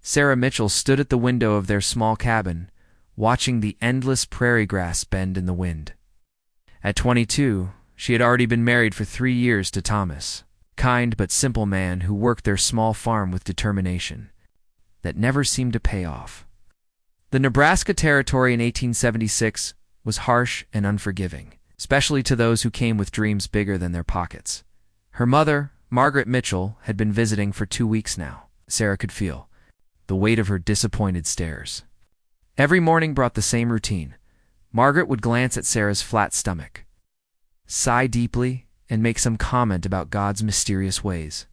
Sarah Mitchell stood at the window of their small cabin, watching the endless prairie grass bend in the wind. At 22, she had already been married for 3 years to Thomas, a kind but simple man who worked their small farm with determination that never seemed to pay off. The Nebraska Territory in 1876 was harsh and unforgiving, especially to those who came with dreams bigger than their pockets. Her mother, Margaret Mitchell, had been visiting for 2 weeks now. Sarah could feel the weight of her disappointed stares. Every morning brought the same routine. Margaret would glance at Sarah's flat stomach, sigh deeply, and make some comment about God's mysterious ways.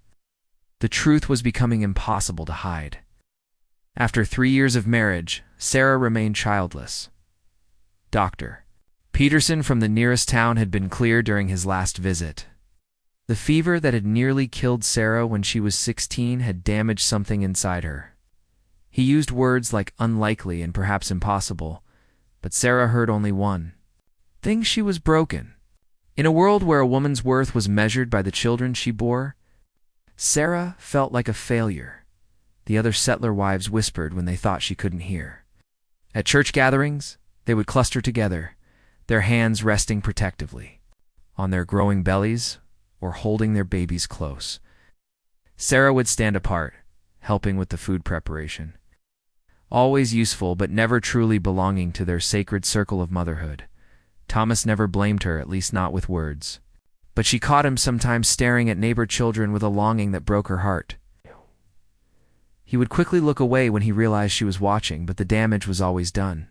The truth was becoming impossible to hide. After 3 years of marriage, Sarah remained childless. Dr. Peterson from the nearest town had been clear during his last visit. The fever that had nearly killed Sarah when she was 16 had damaged something inside her. He used words like unlikely and perhaps impossible, but Sarah heard only one thing: she was broken. In a world where a woman's worth was measured by the children she bore, Sarah felt like a failure, the other settler wives whispered when they thought she couldn't hear. At church gatherings, they would cluster together, their hands resting protectively on their growing bellies or holding their babies close. Sarah would stand apart, helping with the food preparation. Always useful but never truly belonging to their sacred circle of motherhood. Thomas never blamed her, at least not with words. But she caught him sometimes staring at neighbor children with a longing that broke her heart. He would quickly look away when he realized she was watching, but the damage was always done.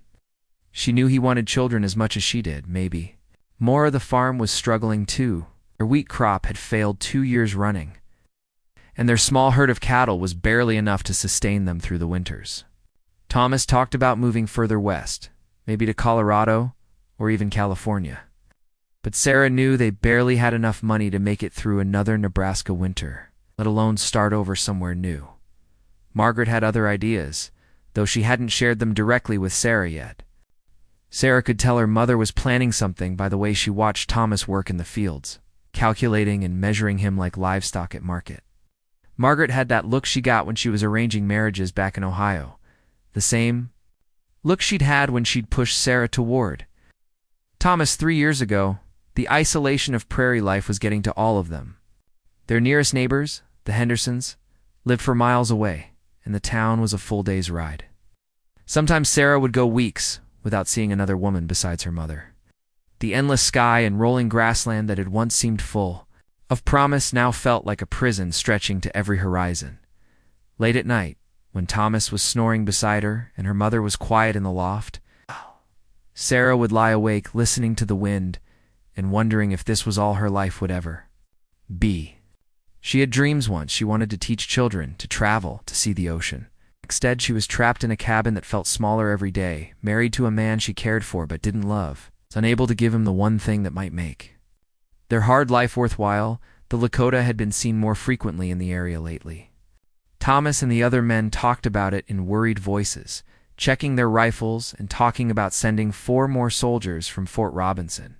She knew he wanted children as much as she did, maybe. More of the farm was struggling too. Their wheat crop had failed 2 years running, and their small herd of cattle was barely enough to sustain them through the winters. Thomas talked about moving further west, maybe to Colorado or even California. But Sarah knew they barely had enough money to make it through another Nebraska winter, let alone start over somewhere new. Margaret had other ideas, though she hadn't shared them directly with Sarah yet. Sarah could tell her mother was planning something by the way she watched Thomas work in the fields, calculating and measuring him like livestock at market. Margaret had that look she got when she was arranging marriages back in Ohio, the same look she'd had when she'd pushed Sarah toward Thomas 3 years ago. The isolation of prairie life was getting to all of them. Their nearest neighbors, the Hendersons, lived for miles away, and the town was a full day's ride. Sometimes Sarah would go weeks without seeing another woman besides her mother. The endless sky and rolling grassland that had once seemed full of promise now felt like a prison stretching to every horizon. Late at night, when Thomas was snoring beside her and her mother was quiet in the loft, Sarah would lie awake listening to the wind and wondering if this was all her life would ever be. She had dreams once. She wanted to teach children, to travel, to see the ocean. Instead, she was trapped in a cabin that felt smaller every day, married to a man she cared for but didn't love, unable to give him the one thing that might make their hard life worthwhile. The Lakota had been seen more frequently in the area lately. Thomas and the other men talked about it in worried voices, checking their rifles and talking about sending 4 more soldiers from Fort Robinson.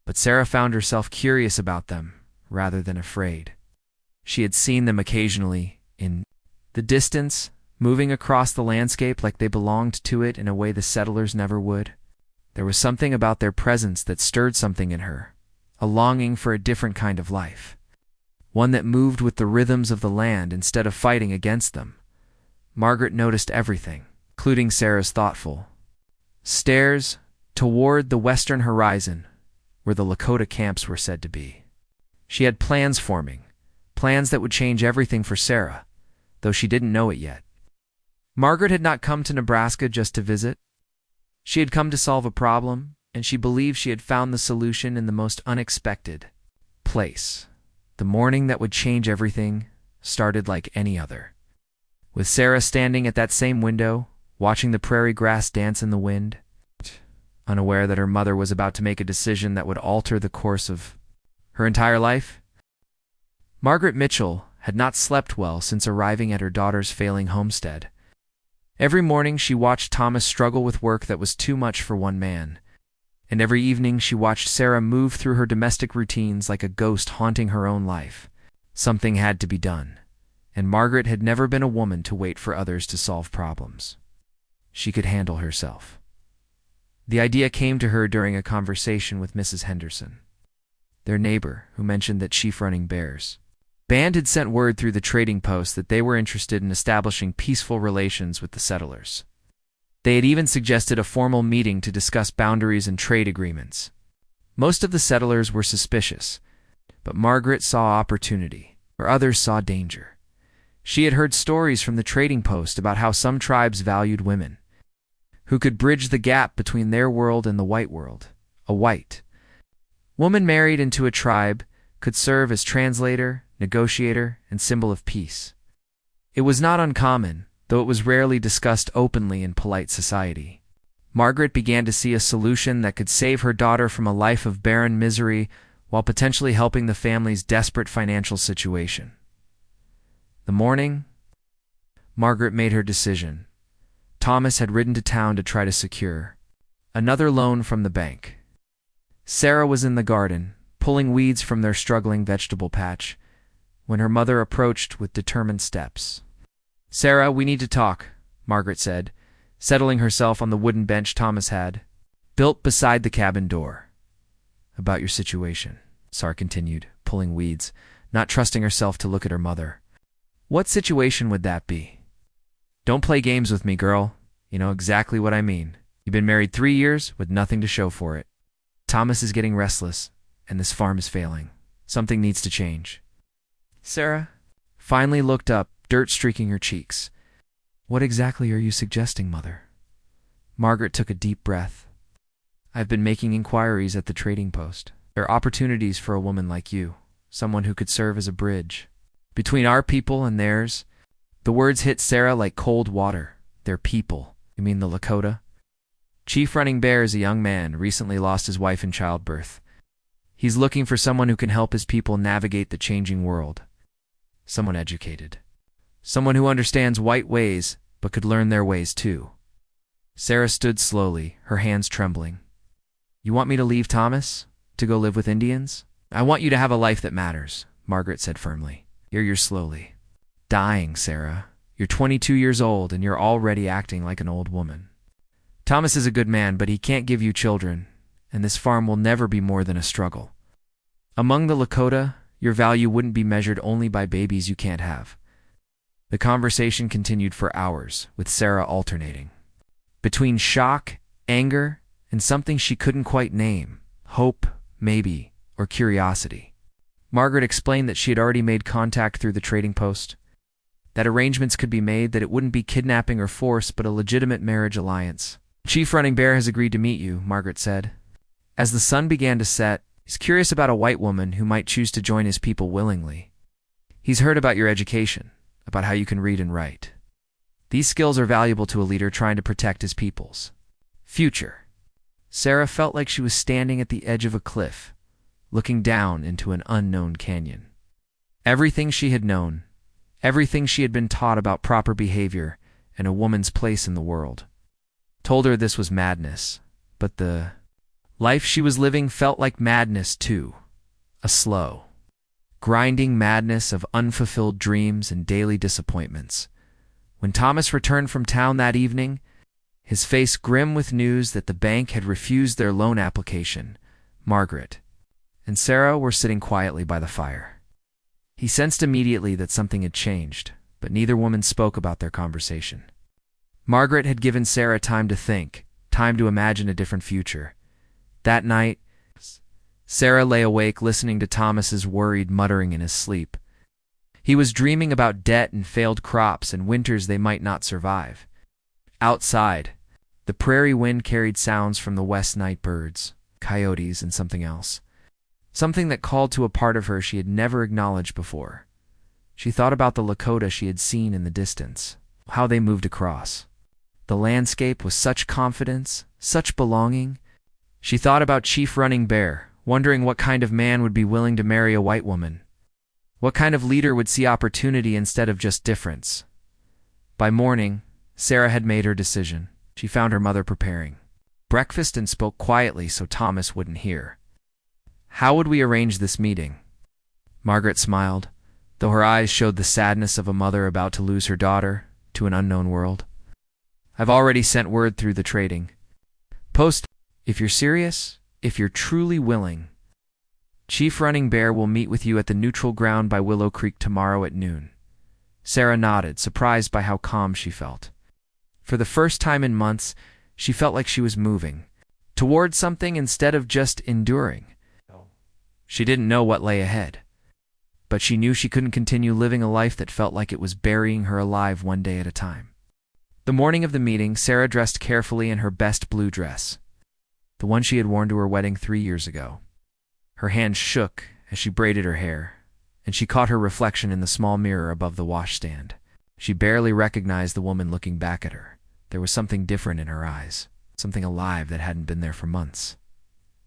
But Sarah found herself curious about them rather than afraid. She had seen them occasionally in the distance, moving across the landscape like they belonged to it in a way the settlers never would. There was something about their presence that stirred something in her, a longing for a different kind of life, one that moved with the rhythms of the land instead of fighting against them. Margaret noticed everything, including Sarah's thoughtful stares toward the western horizon, where the Lakota camps were said to be. She had plans forming, plans that would change everything for Sarah, though she didn't know it yet. Margaret had not come to Nebraska just to visit. She had come to solve a problem, and she believed she had found the solution in the most unexpected place. The morning that would change everything started like any other, with Sarah standing at that same window, watching the prairie grass dance in the wind, unaware that her mother was about to make a decision that would alter the course of her entire life. Margaret Mitchell had not slept well since arriving at her daughter's failing homestead. Every morning she watched Thomas struggle with work that was too much for one man, and every evening she watched Sarah move through her domestic routines like a ghost haunting her own life. Something had to be done, and Margaret had never been a woman to wait for others to solve problems. She could handle herself. The idea came to her during a conversation with Mrs. Henderson, their neighbor, who mentioned that chief running bears band had sent word through the trading post that they were interested in establishing peaceful relations with the settlers. They had even suggested a formal meeting to discuss boundaries and trade agreements. Most of the settlers were suspicious, but Margaret saw opportunity, where others saw danger. She had heard stories from the trading post about how some tribes valued women, who could bridge the gap between their world and the white world. A white woman married into a tribe could serve as translator, negotiator, and symbol of peace. It was not uncommon, though it was rarely discussed openly in polite society. Margaret began to see a solution that could save her daughter from a life of barren misery while potentially helping the family's desperate financial situation. The morning Margaret made her decision, Thomas had ridden to town to try to secure another loan from the bank. Sarah was in the garden, pulling weeds from their struggling vegetable patch, when her mother approached with determined steps. "Sarah, we need to talk," Margaret said, settling herself on the wooden bench Thomas had built beside the cabin door. "About your situation," Sarah continued, pulling weeds, not trusting herself to look at her mother. "What situation would that be?" "Don't play games with me, girl. You know exactly what I mean. You've been married 3 years with nothing to show for it. Thomas is getting restless, and this farm is failing. Something needs to change." Sarah finally looked up, dirt streaking her cheeks. "What exactly are you suggesting, Mother?" Margaret took a deep breath. "I've been making inquiries at the trading post. There are opportunities for a woman like you, someone who could serve as a bridge between our people and theirs." The words hit Sarah like cold water. "Their people? You mean the Lakota?" Chief Running Bear is a young man, recently lost his wife in childbirth. He's looking for someone who can help his people navigate the changing world. Someone educated. Someone who understands white ways, but could learn their ways too. Sarah stood slowly, her hands trembling. "You want me to leave Thomas? To go live with Indians?" "I want you to have a life that matters," Margaret said firmly. "Here you're slowly dying, Sarah. You're 22 years old, and you're already acting like an old woman. Thomas is a good man, but he can't give you children, and this farm will never be more than a struggle. Among the Lakota, your value wouldn't be measured only by babies you can't have." The conversation continued for hours, with Sarah alternating between shock, anger, and something she couldn't quite name, hope, maybe, or curiosity. Margaret explained that she had already made contact through the trading post, that arrangements could be made, that it wouldn't be kidnapping or force, but a legitimate marriage alliance. "Chief Running Bear has agreed to meet you," Margaret said. As the sun began to set, he's curious about a white woman who might choose to join his people willingly. He's heard about your education, about how you can read and write. These skills are valuable to a leader trying to protect his people's future. Sarah felt like she was standing at the edge of a cliff, looking down into an unknown canyon. Everything she had known, everything she had been taught about proper behavior and a woman's place in the world, told her this was madness, but the life she was living felt like madness too. A slow, grinding madness of unfulfilled dreams and daily disappointments. When Thomas returned from town that evening, his face grim with news that the bank had refused their loan application, Margaret and Sarah were sitting quietly by the fire. He sensed immediately that something had changed, but neither woman spoke about their conversation. Margaret had given Sarah time to think, time to imagine a different future. That night, Sarah lay awake listening to Thomas's worried muttering in his sleep. He was dreaming about debt and failed crops and winters they might not survive. Outside, the prairie wind carried sounds from the west night birds, coyotes, and something else. Something that called to a part of her she had never acknowledged before. She thought about the Lakota she had seen in the distance, how they moved across. The landscape with such confidence, such belonging. She thought about Chief Running Bear, wondering what kind of man would be willing to marry a white woman. What kind of leader would see opportunity instead of just difference? By morning, Sarah had made her decision. She found her mother preparing breakfast and spoke quietly so Thomas wouldn't hear. "How would we arrange this meeting?" Margaret smiled, though her eyes showed the sadness of a mother about to lose her daughter to an unknown world. I've already sent word through the trading post. If you're serious, if you're truly willing, Chief Running Bear will meet with you at the neutral ground by Willow Creek tomorrow at noon. Sarah nodded, surprised by how calm she felt. For the first time in months, she felt like she was moving towards something instead of just enduring. She didn't know what lay ahead, but she knew she couldn't continue living a life that felt like it was burying her alive one day at a time. The morning of the meeting, Sarah dressed carefully in her best blue dress, the one she had worn to her wedding 3 years ago. Her hands shook as she braided her hair, and she caught her reflection in the small mirror above the washstand. She barely recognized the woman looking back at her. There was something different in her eyes, something alive that hadn't been there for months.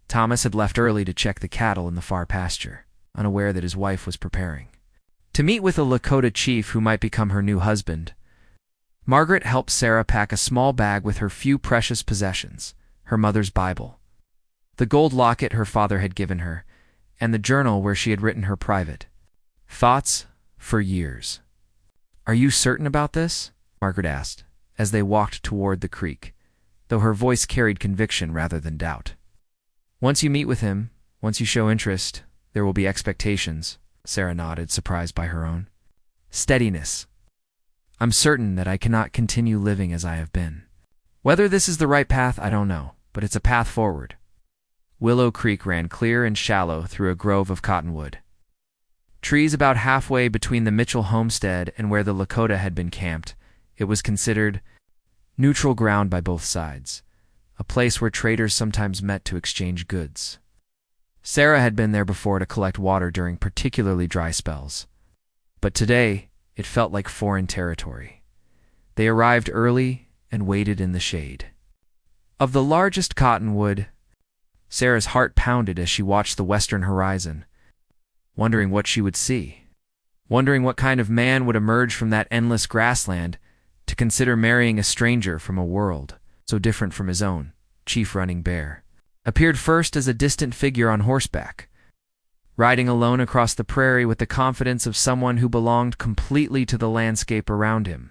Thomas had left early to check the cattle in the far pasture, unaware that his wife was preparing to meet with a Lakota chief who might become her new husband. Margaret helped Sarah pack a small bag with her few precious possessions, her mother's Bible, the gold locket her father had given her, and the journal where she had written her private thoughts for years. "Are you certain about this?" Margaret asked, as they walked toward the creek, though her voice carried conviction rather than doubt. "Once you meet with him, once you show interest, there will be expectations," Sarah nodded, surprised by her own steadiness. "I'm certain that I cannot continue living as I have been. Whether this is the right path, I don't know, but it's a path forward." Willow Creek ran clear and shallow through a grove of cottonwood trees about halfway between the Mitchell homestead and where the Lakota had been camped. It was considered neutral ground by both sides, a place where traders sometimes met to exchange goods. Sarah had been there before to collect water during particularly dry spells, but today it felt like foreign territory. They arrived early and waited in the shade of the largest cottonwood. Sarah's heart pounded as she watched the western horizon, wondering what she would see, wondering what kind of man would emerge from that endless grassland to consider marrying a stranger from a world so different from his own. Chief Running Bear appeared first as a distant figure on horseback, riding alone across the prairie with the confidence of someone who belonged completely to the landscape around him.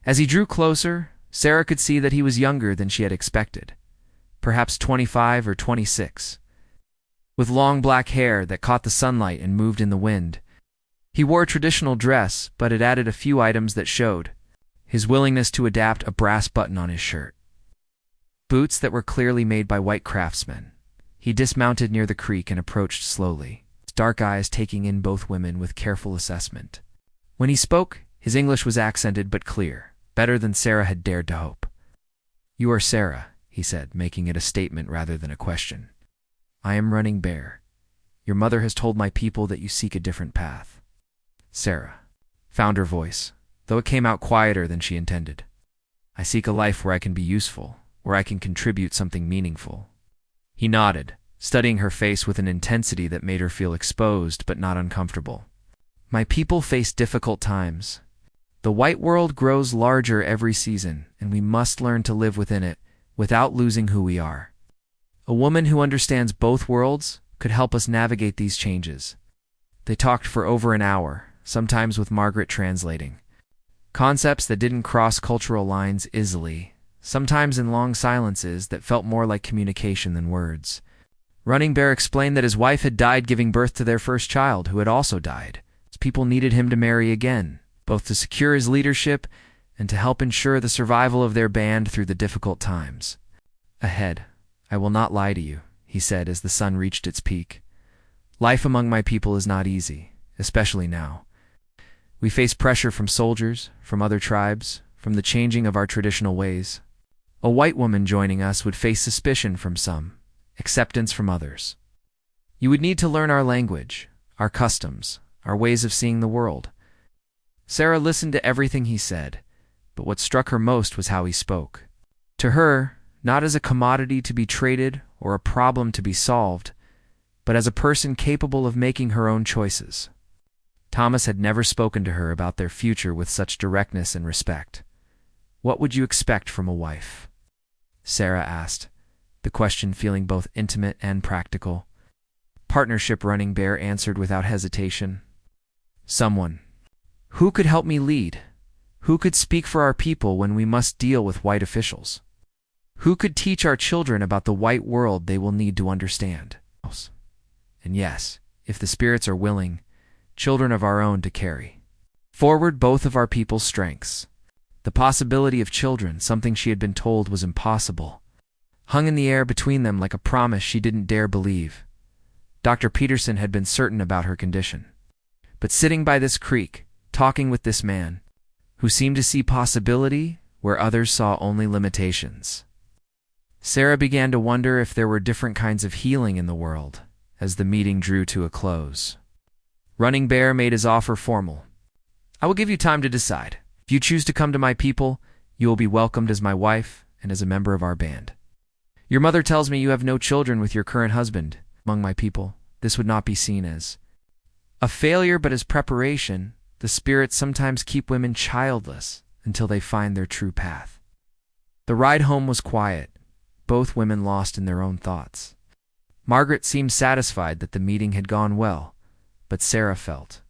As he drew closer, Sarah could see that he was younger than she had expected, perhaps 25 or 26, with long black hair that caught the sunlight and moved in the wind. He wore a traditional dress, but had added a few items that showed his willingness to adapt: a brass button on his shirt, boots that were clearly made by white craftsmen. He dismounted near the creek and approached slowly, his dark eyes taking in both women with careful assessment. When he spoke, his English was accented but clear, better than Sarah had dared to hope. "You are Sarah," he said, making it a statement rather than a question. "I am Running Bear. Your mother has told my people that you seek a different path." Sarah found her voice, though it came out quieter than she intended. "I seek a life where I can be useful, where I can contribute something meaningful." He nodded, studying her face with an intensity that made her feel exposed but not uncomfortable. "My people face difficult times. The white world grows larger every season, and we must learn to live within it without losing who we are. A woman who understands both worlds could help us navigate these changes." They talked for over an hour, sometimes with Margaret translating, concepts that didn't cross cultural lines easily, sometimes in long silences that felt more like communication than words. Running Bear explained that his wife had died giving birth to their first child, who had also died. His people needed him to marry again, both to secure his leadership and to help ensure the survival of their band through the difficult times. "Ahead, I will not lie to you," he said as the sun reached its peak. "Life among my people is not easy, especially now. We face pressure from soldiers, from other tribes, from the changing of our traditional ways. A white woman joining us would face suspicion from some, acceptance from others. You would need to learn our language, our customs, our ways of seeing the world." Sarah listened to everything he said, but what struck her most was how he spoke. To her, not as a commodity to be traded or a problem to be solved, but as a person capable of making her own choices. Thomas had never spoken to her about their future with such directness and respect. "What would you expect from a wife?" Sarah asked, the question feeling both intimate and practical. "Partnership," Running Bear answered without hesitation. Someone. Who could help me lead? Who could speak for our people when we must deal with white officials? Who could teach our children about the white world they will need to understand? And yes, if the spirits are willing, children of our own to carry forward both of our people's strengths. The possibility of children, something she had been told was impossible, hung in the air between them like a promise she didn't dare believe. Dr. Peterson had been certain about her condition. But sitting by this creek, talking with this man, who seemed to see possibility where others saw only limitations, Sarah began to wonder if there were different kinds of healing in the world as the meeting drew to a close. Running Bear made his offer formal. I will give you time to decide. If you choose to come to my people, you will be welcomed as my wife and as a member of our band. Your mother tells me you have no children with your current husband. Among my people, this would not be seen as a failure, but as preparation. The spirits sometimes keep women childless until they find their true path. The ride home was quiet, both women lost in their own thoughts. Margaret seemed satisfied that the meeting had gone well, but Sarah felt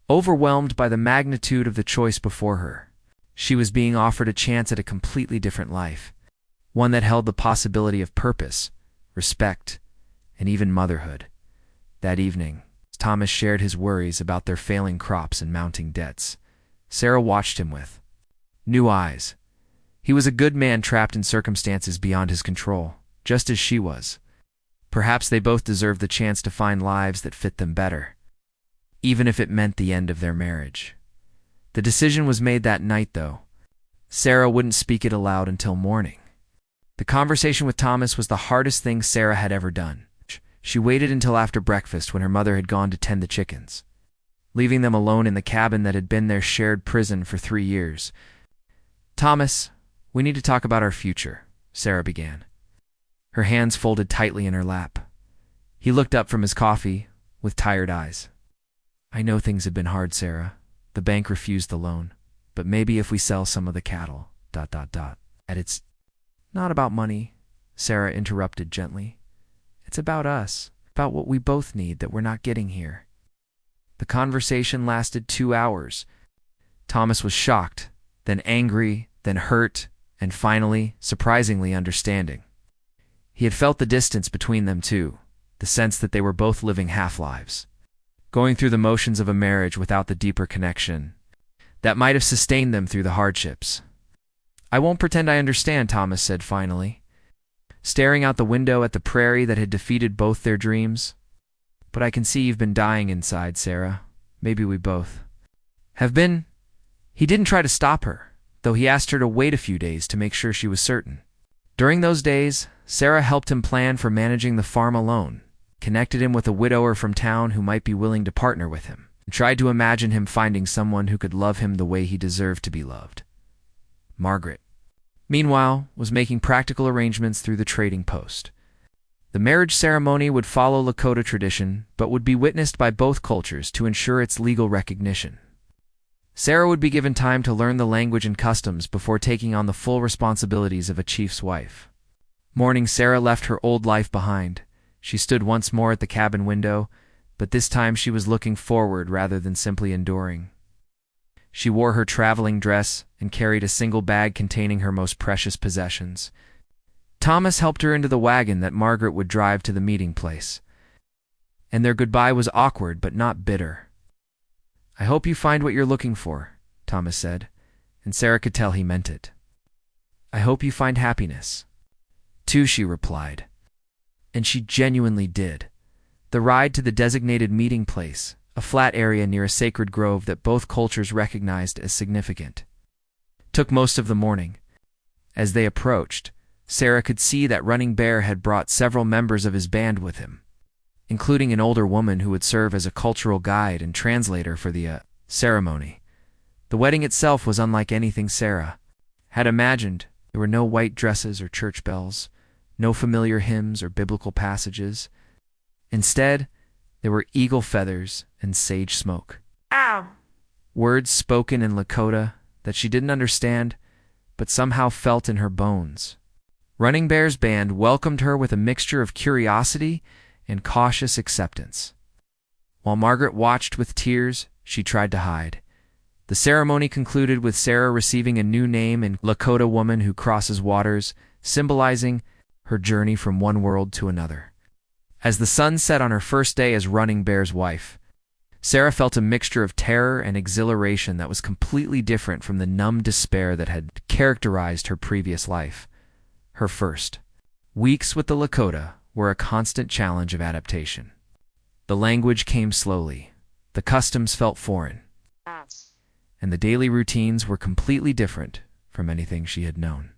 overwhelmed by the magnitude of the choice before her. She was being offered a chance at a completely different life, one that held the possibility of purpose, respect, and even motherhood. That evening, as Thomas shared his worries about their failing crops and mounting debts, Sarah watched him with new eyes. He was a good man trapped in circumstances beyond his control, just as she was. Perhaps they both deserved the chance to find lives that fit them better, even if it meant the end of their marriage. The decision was made that night, though. Sarah wouldn't speak it aloud until morning. The conversation with Thomas was the hardest thing Sarah had ever done. She waited until after breakfast when her mother had gone to tend the chickens, leaving them alone in the cabin that had been their shared prison for 3 years. Thomas, we need to talk about our future, Sarah began, her hands folded tightly in her lap. He looked up from his coffee with tired eyes. I know things have been hard, Sarah. The bank refused the loan, but maybe if we sell some of the cattle, ... And it's not about money, Sarah interrupted gently. It's about us, about what we both need that we're not getting here. The conversation lasted 2 hours. Thomas was shocked, then angry, then hurt, and finally, surprisingly understanding. He had felt the distance between them too, the sense that they were both living half-lives, going through the motions of a marriage without the deeper connection that might have sustained them through the hardships. I won't pretend I understand, Thomas said finally, staring out the window at the prairie that had defeated both their dreams. But I can see you've been dying inside, Sarah. Maybe we both have been. He didn't try to stop her, though he asked her to wait a few days to make sure she was certain. During those days, Sarah helped him plan for managing the farm alone, connected him with a widower from town who might be willing to partner with him, and tried to imagine him finding someone who could love him the way he deserved to be loved. Margaret, meanwhile, was making practical arrangements through the trading post. The marriage ceremony would follow Lakota tradition, but would be witnessed by both cultures to ensure its legal recognition. Sarah would be given time to learn the language and customs before taking on the full responsibilities of a chief's wife. Morning, Sarah left her old life behind. She stood once more at the cabin window, but this time she was looking forward rather than simply enduring. She wore her traveling dress and carried a single bag containing her most precious possessions. Thomas helped her into the wagon that Margaret would drive to the meeting place, and their goodbye was awkward but not bitter. I hope you find what you're looking for, Thomas said, and Sarah could tell he meant it. I hope you find happiness, too, she replied. And she genuinely did. The ride to the designated meeting place, a flat area near a sacred grove that both cultures recognized as significant, took most of the morning. As they approached, Sarah could see that Running Bear had brought several members of his band with him, including an older woman who would serve as a cultural guide and translator for the ceremony. The wedding itself was unlike anything Sarah had imagined. There were no white dresses or church bells, no familiar hymns or biblical passages. Instead, there were eagle feathers and sage smoke. Ow! Words spoken in Lakota that she didn't understand, but somehow felt in her bones. Running Bear's band welcomed her with a mixture of curiosity and cautious acceptance. While Margaret watched with tears, she tried to hide. The ceremony concluded with Sarah receiving a new name in Lakota, woman who crosses waters, symbolizing her journey from one world to another. As the sun set on her first day as Running Bear's wife, Sarah felt a mixture of terror and exhilaration that was completely different from the numb despair that had characterized her previous life. Her first weeks with the Lakota were a constant challenge of adaptation. The language came slowly, the customs felt foreign, and the daily routines were completely different from anything she had known.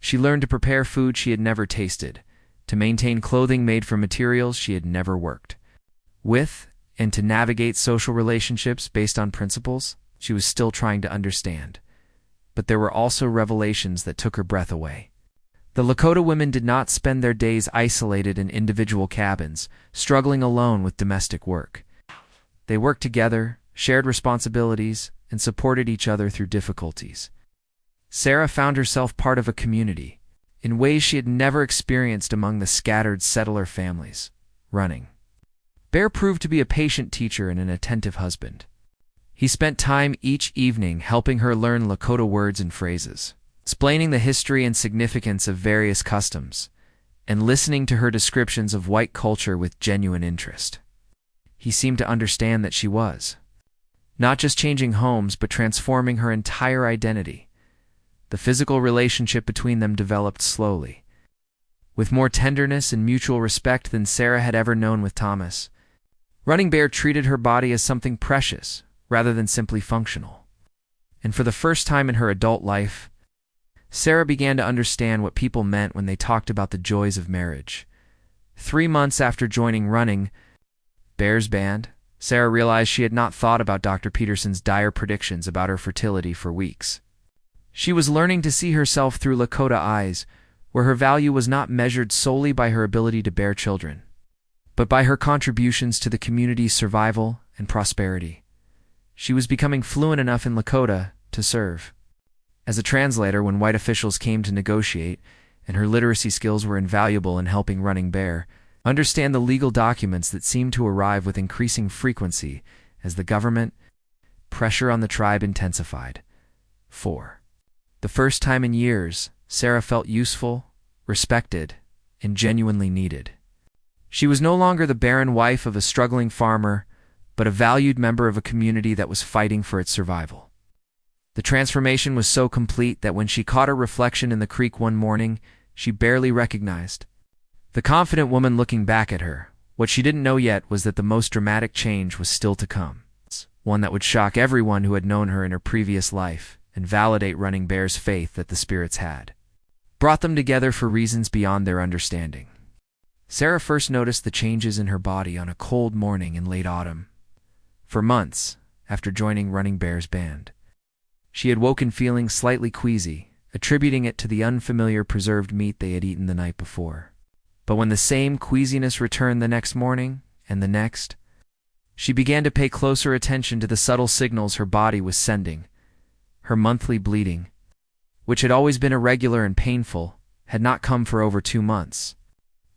She learned to prepare food she had never tasted, to maintain clothing made from materials she had never worked with, and to navigate social relationships based on principles she was still trying to understand. But there were also revelations that took her breath away. The Lakota women did not spend their days isolated in individual cabins, struggling alone with domestic work. They worked together, shared responsibilities, and supported each other through difficulties. Sarah found herself part of a community, in ways she had never experienced among the scattered settler families. Running Bear proved to be a patient teacher and an attentive husband. He spent time each evening helping her learn Lakota words and phrases, explaining the history and significance of various customs, and listening to her descriptions of white culture with genuine interest. He seemed to understand that she was not just changing homes, but transforming her entire identity. The physical relationship between them developed slowly, with more tenderness and mutual respect than Sarah had ever known with Thomas. Running Bear treated her body as something precious, rather than simply functional. And for the first time in her adult life, Sarah began to understand what people meant when they talked about the joys of marriage. 3 months after joining Running Bear's band, Sarah realized she had not thought about Dr. Peterson's dire predictions about her fertility for weeks. She was learning to see herself through Lakota eyes, where her value was not measured solely by her ability to bear children, but by her contributions to the community's survival and prosperity. She was becoming fluent enough in Lakota to serve as a translator when white officials came to negotiate, and her literacy skills were invaluable in helping Running Bear understand the legal documents that seemed to arrive with increasing frequency as the government pressure on the tribe intensified. 4. The first time in years, Sarah felt useful, respected, and genuinely needed. She was no longer the barren wife of a struggling farmer, but a valued member of a community that was fighting for its survival. The transformation was so complete that when she caught her reflection in the creek one morning, she barely recognized the confident woman looking back at her. What she didn't know yet was that the most dramatic change was still to come, one that would shock everyone who had known her in her previous life and validate Running Bear's faith that the spirits had brought them together for reasons beyond their understanding. Sarah first noticed the changes in her body on a cold morning in late autumn. For months, after joining Running Bear's band, she had woken feeling slightly queasy, attributing it to the unfamiliar preserved meat they had eaten the night before. But when the same queasiness returned the next morning, and the next, she began to pay closer attention to the subtle signals her body was sending. Her monthly bleeding, which had always been irregular and painful, had not come for over 2 months.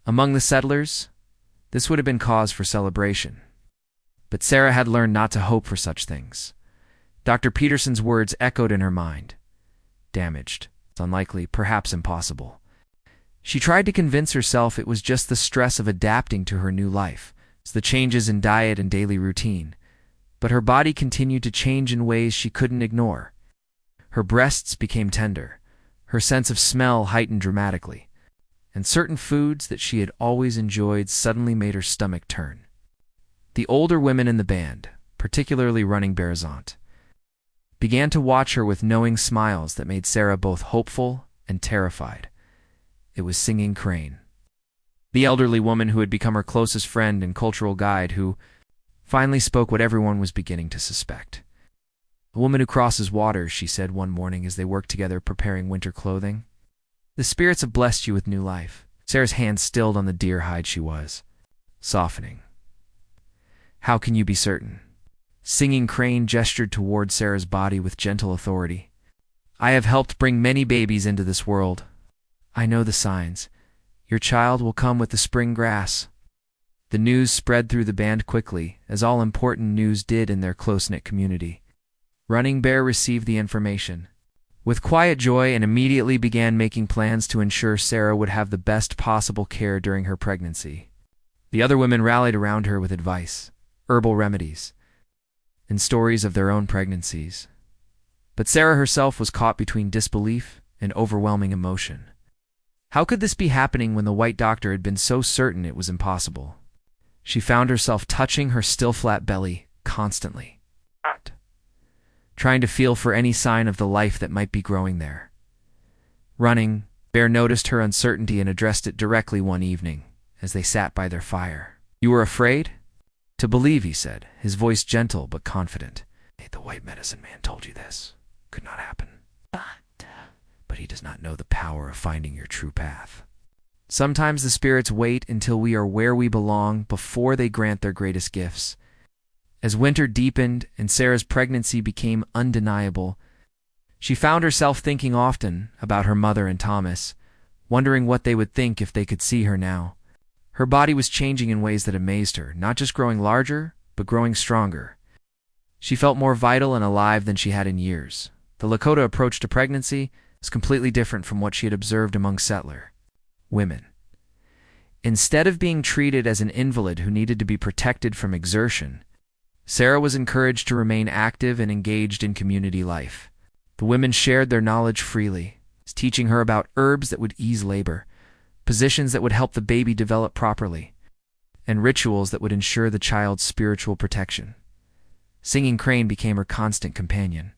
Among the settlers, this would have been cause for celebration. But Sarah had learned not to hope for such things. Dr. Peterson's words echoed in her mind. Damaged. It's unlikely, perhaps impossible. She tried to convince herself it was just the stress of adapting to her new life, the changes in diet and daily routine. But her body continued to change in ways she couldn't ignore. Her breasts became tender, her sense of smell heightened dramatically, and certain foods that she had always enjoyed suddenly made her stomach turn. The older women in the band, particularly Running Bear's aunt, began to watch her with knowing smiles that made Sarah both hopeful and terrified. It was Singing Crane, the elderly woman who had become her closest friend and cultural guide, who finally spoke what everyone was beginning to suspect. "A woman who crosses waters," she said one morning as they worked together preparing winter clothing. "The spirits have blessed you with new life." Sarah's hand stilled on the deer hide she was softening. "How can you be certain?" Singing Crane gestured toward Sarah's body with gentle authority. "I have helped bring many babies into this world. I know the signs. Your child will come with the spring grass." The news spread through the band quickly, as all important news did in their close-knit community. Running Bear received the information with quiet joy and immediately began making plans to ensure Sarah would have the best possible care during her pregnancy. The other women rallied around her with advice, herbal remedies, and stories of their own pregnancies. But Sarah herself was caught between disbelief and overwhelming emotion. How could this be happening when the white doctor had been so certain it was impossible? She found herself touching her still flat belly constantly, trying to feel for any sign of the life that might be growing there. Running Bear noticed her uncertainty and addressed it directly one evening as they sat by their fire. "You were afraid?" "To believe," he said, his voice gentle but confident. "The white medicine man told you this could not happen. But he does not know the power of finding your true path. Sometimes the spirits wait until we are where we belong before they grant their greatest gifts." As winter deepened and Sarah's pregnancy became undeniable, she found herself thinking often about her mother and Thomas, wondering what they would think if they could see her now. Her body was changing in ways that amazed her, not just growing larger, but growing stronger. She felt more vital and alive than she had in years. The Lakota approach to pregnancy was completely different from what she had observed among settler women. Instead of being treated as an invalid who needed to be protected from exertion, Sarah was encouraged to remain active and engaged in community life. The women shared their knowledge freely, teaching her about herbs that would ease labor, positions that would help the baby develop properly, and rituals that would ensure the child's spiritual protection. Singing Crane became her constant companion,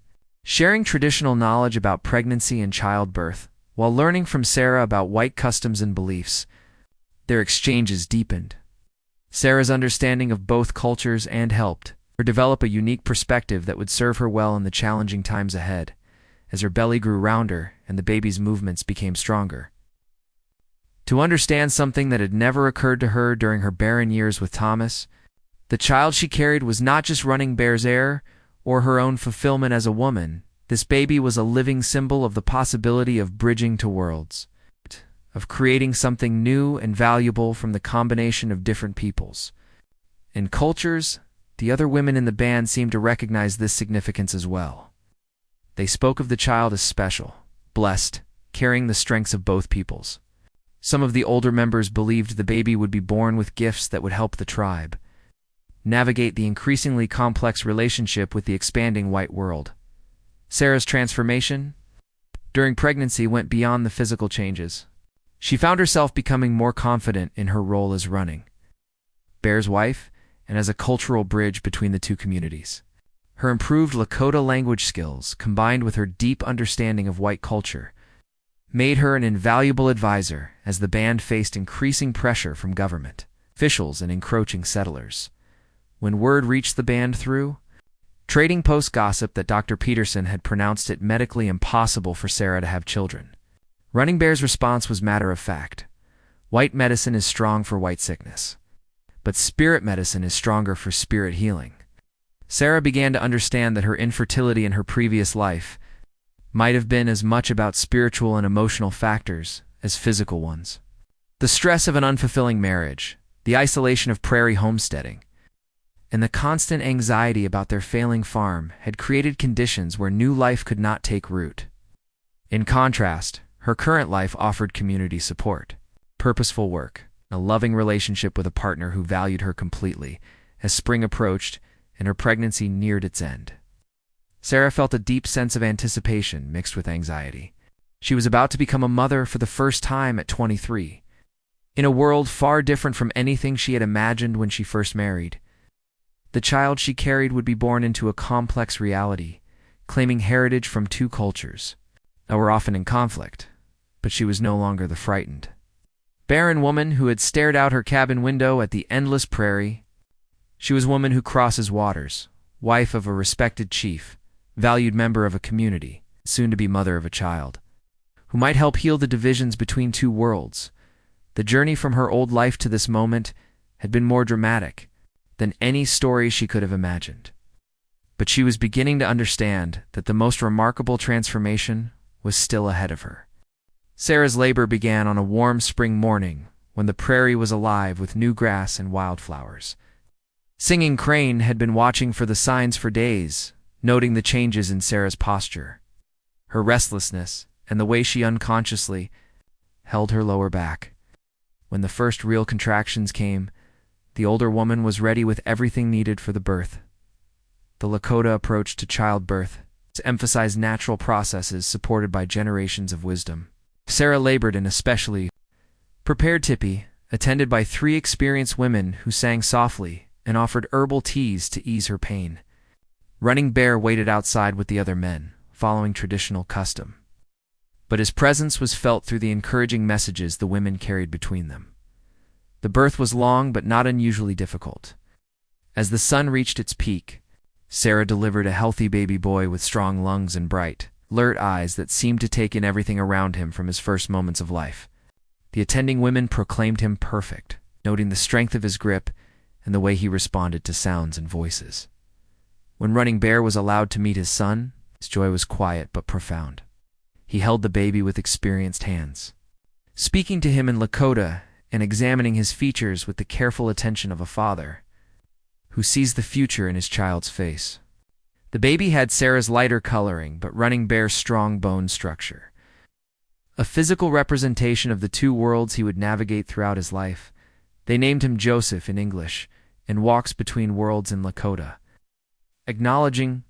sharing traditional knowledge about pregnancy and childbirth, while learning from Sarah about white customs and beliefs. Their exchanges deepened Sarah's understanding of both cultures and helped her develop a unique perspective that would serve her well in the challenging times ahead, as her belly grew rounder and the baby's movements became stronger. To understand something that had never occurred to her during her barren years with Thomas, the child she carried was not just Running Bear's heir or her own fulfillment as a woman. This baby was a living symbol of the possibility of bridging to worlds, of creating something new and valuable from the combination of different peoples and cultures. The other women in the band seemed to recognize this significance as well. They spoke of the child as special, blessed, carrying the strengths of both peoples. Some of the older members believed the baby would be born with gifts that would help the tribe navigate the increasingly complex relationship with the expanding white world. Sarah's transformation during pregnancy went beyond the physical changes. She found herself becoming more confident in her role as Running Bear's wife and as a cultural bridge between the two communities. Her improved Lakota language skills, combined with her deep understanding of white culture, made her an invaluable advisor as the band faced increasing pressure from government officials and encroaching settlers. When word reached the band through Trading Post gossip that Dr. Peterson had pronounced it medically impossible for Sarah to have children, Running Bear's response was matter of fact. White medicine is strong for white sickness, but spirit medicine is stronger for spirit healing. Sarah began to understand that her infertility in her previous life might have been as much about spiritual and emotional factors as physical ones. The stress of an unfulfilling marriage, the isolation of prairie homesteading, and the constant anxiety about their failing farm had created conditions where new life could not take root. In contrast, her current life offered community support, purposeful work, a loving relationship with a partner who valued her completely as spring approached and her pregnancy neared its end. Sarah felt a deep sense of anticipation mixed with anxiety. She was about to become a mother for the first time at 23, in a world far different from anything she had imagined when she first married. The child she carried would be born into a complex reality, claiming heritage from two cultures that were often in conflict, but she was no longer the frightened, barren woman who had stared out her cabin window at the endless prairie. She was a woman who crosses waters, wife of a respected chief, valued member of a community, soon to be mother of a child, who might help heal the divisions between two worlds. The journey from her old life to this moment had been more dramatic than any story she could have imagined. But she was beginning to understand that the most remarkable transformation was still ahead of her. Sarah's labor began on a warm spring morning when the prairie was alive with new grass and wildflowers. Singing Crane had been watching for the signs for days, noting the changes in Sarah's posture, her restlessness, and the way she unconsciously held her lower back. When the first real contractions came, the older woman was ready with everything needed for the birth. The Lakota approach to childbirth emphasized natural processes supported by generations of wisdom. Sarah labored in a specially prepared tipi, attended by 3 experienced women who sang softly and offered herbal teas to ease her pain. Running Bear waited outside with the other men, following traditional custom. But his presence was felt through the encouraging messages the women carried between them. The birth was long but not unusually difficult. As the sun reached its peak, Sarah delivered a healthy baby boy with strong lungs and bright, alert eyes that seemed to take in everything around him from his first moments of life. The attending women proclaimed him perfect, noting the strength of his grip and the way he responded to sounds and voices. When Running Bear was allowed to meet his son, his joy was quiet but profound. He held the baby with experienced hands, speaking to him in Lakota and examining his features with the careful attention of a father who sees the future in his child's face. The baby had Sarah's lighter coloring but Running Bear's strong bone structure, a physical representation of the 2 worlds he would navigate throughout his life. They named him Joseph in English and Walks Between Worlds in Lakota, acknowledging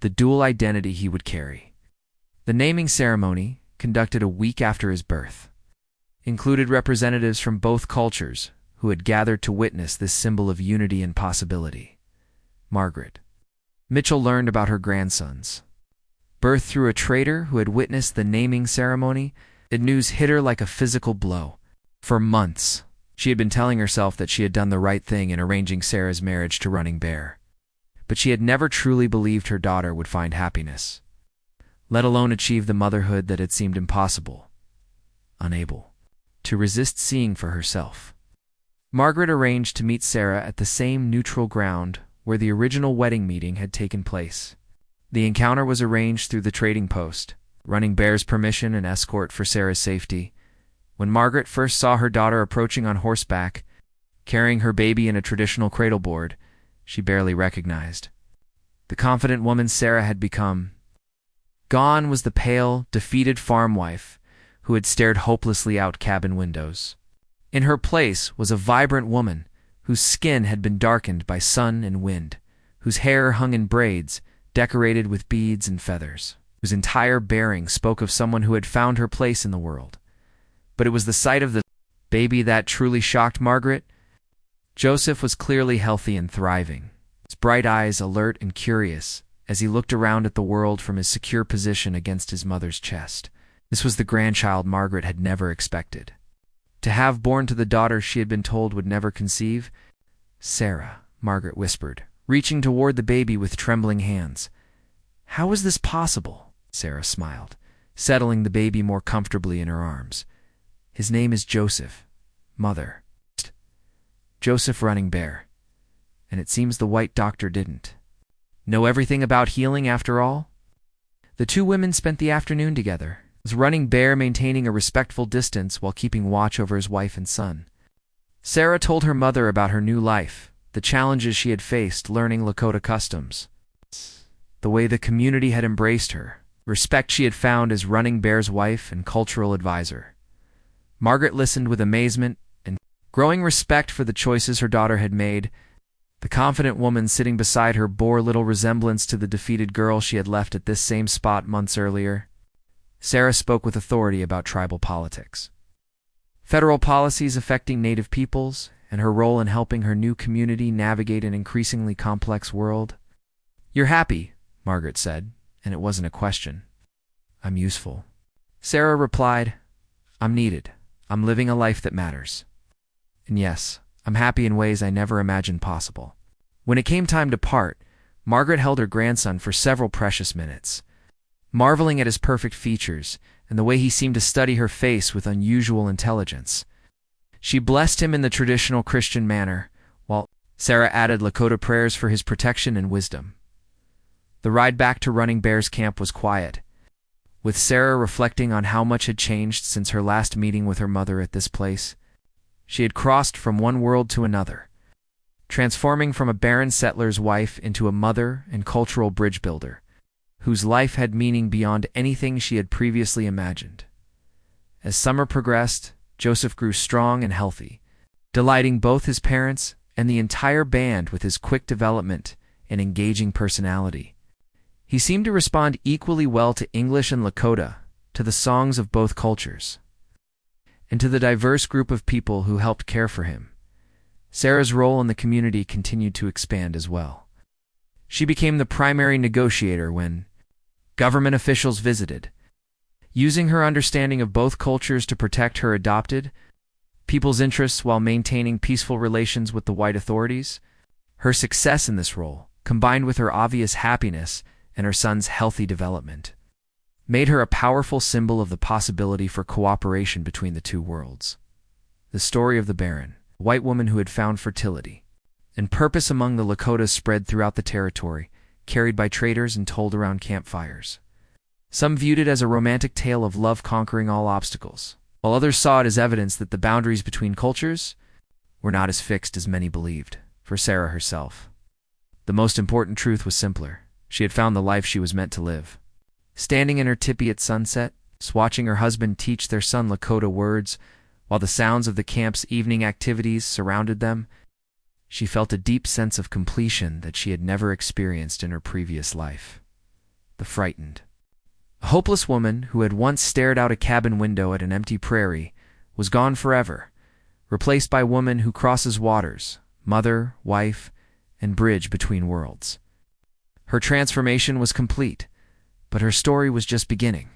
the dual identity he would carry. The naming ceremony, conducted a week after his birth, included representatives from both cultures who had gathered to witness this symbol of unity and possibility. Margaret Mitchell learned about her grandson's birth through a trader who had witnessed the naming ceremony. The news hit her like a physical blow. For months, she had been telling herself that she had done the right thing in arranging Sarah's marriage to Running Bear, but she had never truly believed her daughter would find happiness, let alone achieve the motherhood that had seemed impossible, unable to resist seeing for herself. Margaret arranged to meet Sarah at the same neutral ground where the original wedding meeting had taken place. The encounter was arranged through the trading post, Running Bear's permission and escort for Sarah's safety. When Margaret first saw her daughter approaching on horseback, carrying her baby in a traditional cradleboard, she barely recognized the confident woman Sarah had become. Gone was the pale, defeated farm wife who had stared hopelessly out cabin windows. In her place was a vibrant woman whose skin had been darkened by sun and wind, whose hair hung in braids decorated with beads and feathers, whose entire bearing spoke of someone who had found her place in the world. But it was the sight of the baby that truly shocked Margaret. Joseph was clearly healthy and thriving, his bright eyes alert and curious as he looked around at the world from his secure position against his mother's chest. This was the grandchild Margaret had never expected to have born to the daughter she had been told would never conceive. "Sarah," Margaret whispered, reaching toward the baby with trembling hands. "How is this possible?" Sarah smiled, settling the baby more comfortably in her arms. "His name is Joseph, Mother. Joseph Running Bear. And it seems the white doctor didn't know everything about healing after all." The 2 women spent the afternoon together, with Running Bear maintaining a respectful distance while keeping watch over his wife and son. Sarah told her mother about her new life, the challenges she had faced learning Lakota customs, the way the community had embraced her, respect she had found as Running Bear's wife and cultural advisor. Margaret listened with amazement and growing respect for the choices her daughter had made. The confident woman sitting beside her bore little resemblance to the defeated girl she had left at this same spot months earlier. Sarah spoke with authority about tribal politics, federal policies affecting Native peoples, and her role in helping her new community navigate an increasingly complex world. "You're happy," Margaret said, and it wasn't a question. "I'm useful." Sarah replied, "I'm needed. I'm living a life that matters. And yes, I'm happy in ways I never imagined possible." When it came time to part, Margaret held her grandson for several precious minutes, marveling at his perfect features and the way he seemed to study her face with unusual intelligence. She blessed him in the traditional Christian manner, while Sarah added Lakota prayers for his protection and wisdom. The ride back to Running Bear's camp was quiet, with Sarah reflecting on how much had changed since her last meeting with her mother at this place. She had crossed from one world to another, transforming from a barren settler's wife into a mother and cultural bridge builder, whose life had meaning beyond anything she had previously imagined. As summer progressed, Joseph grew strong and healthy, delighting both his parents and the entire band with his quick development and engaging personality. He seemed to respond equally well to English and Lakota, to the songs of both cultures, and to the diverse group of people who helped care for him. Sarah's role in the community continued to expand as well. She became the primary negotiator when government officials visited, using her understanding of both cultures to protect her adopted people's interests while maintaining peaceful relations with the white authorities. Her success in this role, combined with her obvious happiness and her son's healthy development, made her a powerful symbol of the possibility for cooperation between the two worlds. The story of the Baron, a white woman who had found fertility and purpose among the Lakotas, spread throughout the territory, carried by traders and told around campfires. Some viewed it as a romantic tale of love conquering all obstacles, while others saw it as evidence that the boundaries between cultures were not as fixed as many believed. For Sarah herself, the most important truth was simpler. She had found the life she was meant to live. Standing in her tipi at sunset, watching her husband teach their son Lakota words, while the sounds of the camp's evening activities surrounded them, she felt a deep sense of completion that she had never experienced in her previous life. The frightened, a hopeless woman who had once stared out a cabin window at an empty prairie was gone forever, replaced by a woman who crosses waters, mother, wife, and bridge between worlds. Her transformation was complete, but her story was just beginning.